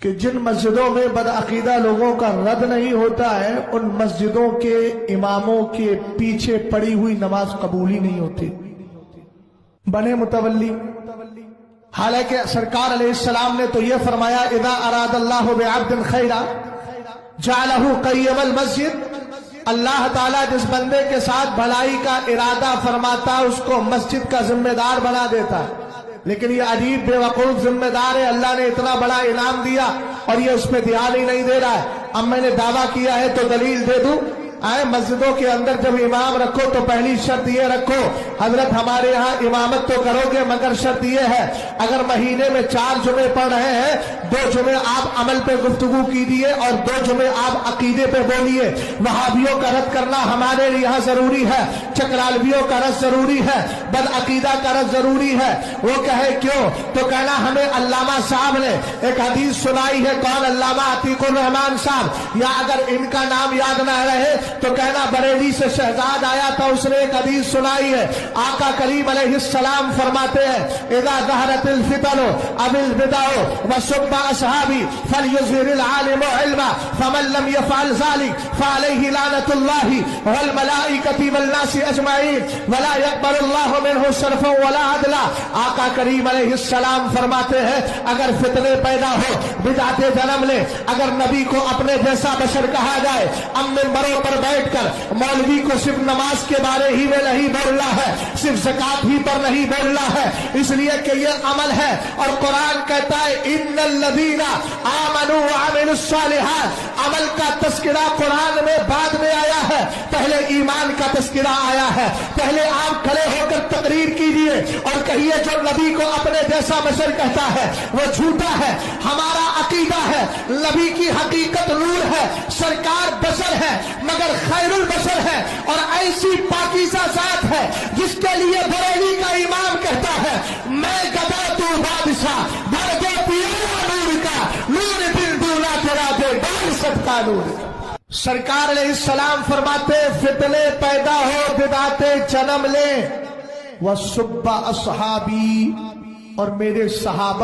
کہ جن مسجدوں میں بدعقیدہ لوگوں کا رد نہیں ہوتا ہے ان مسجدوں کے اماموں کے پیچھے پڑی ہوئی نماز قبول ہی نہیں ہوتی، بنے متولی۔ حالانکہ سرکار علیہ السلام نے تو یہ فرمایا اذا اراد اللہ بعبد خیرا جعلہ قیم المسجد، اللہ تعالیٰ جس بندے کے ساتھ بھلائی کا ارادہ فرماتا اس کو مسجد کا ذمہ دار بنا دیتا ہے۔ لیکن یہ عجیب بے وقوف ذمہ دار ہے، اللہ نے اتنا بڑا انعام دیا اور یہ اس پہ دھیان ہی نہیں دے رہا ہے۔ اب میں نے دعویٰ کیا ہے تو دلیل دے دوں، مسجدوں کے اندر جب امام رکھو تو پہلی شرط یہ رکھو حضرت ہمارے ہاں امامت تو کرو گے مگر شرط یہ ہے اگر مہینے میں 4 جمعے پڑھ رہے ہیں 2 جمعے آپ عمل پہ گفتگو کیجیے اور 2 جمعے آپ عقیدے پہ بولیے۔ وہابیوں کا رد کرنا ہمارے یہاں ضروری ہے، چکرالویوں کا رد ضروری ہے، بدعقیدہ کا رد ضروری ہے۔ وہ کہے کیوں تو کہنا ہمیں علامہ صاحب نے ایک حدیث سنائی ہے، کون علامہ عتیق الرحمان صاحب، یا اگر ان کا نام یاد نہ رہے تو کہنا بریلی سے شہزاد آیا تھا اس نے ایک حدیث سنائی ہے، آقا کریم علیہ السلام فرماتے ہیں اذا ظہرت الفتن اب البدع وسب اصحابی فلیظہر العالم علما فمن لم يفعل ذلك فعليه لعنۃ اللہ والملائکۃ والناس اجمعین ولا يقبل اللہ منہ صرفا ولا عدلا۔ آقا کریم علیہ السلام فرماتے ہیں اگر فتنے پیدا ہو، بدعتیں جنم لے، اگر نبی کو اپنے جیسا بشر کہا جائے، اب ممبروں پر بیٹھ کر مولوی کو صرف نماز کے بارے ہی میں نہیں بولنا ہے، صرف زکات ہی پر نہیں بولنا ہے، اس لیے کہ یہ عمل ہے اور قرآن کہتا ہے ان الذین آمنوا وعملوا الصالحات، عمل کا تذکرہ قرآن میں بعد میں آیا ہے، پہلے ایمان کا تذکرہ آیا ہے۔ پہلے آپ کھڑے ہو کر تقریر کیجئے اور کہیے جو نبی کو اپنے جیسا بشر کہتا ہے وہ جھوٹا ہے۔ ہمارا عقیدہ ہے نبی کی حقیقت نور ہے، سرکار بشر ہے مگر خیر البشر ہے اور ایسی پاکیزہ ذات ہے جس کے لیے بریلی کا امام کہتا ہے میں گدا تو بادشاہ بھر دے پیارا نور کا نور دل دولا تیرا دے بال سب کا نور۔ سرکار علیہ السلام فرماتے فتنے پیدا ہو بدعتیں جنم لیں وسب اصحابی، اور میرے صحابہ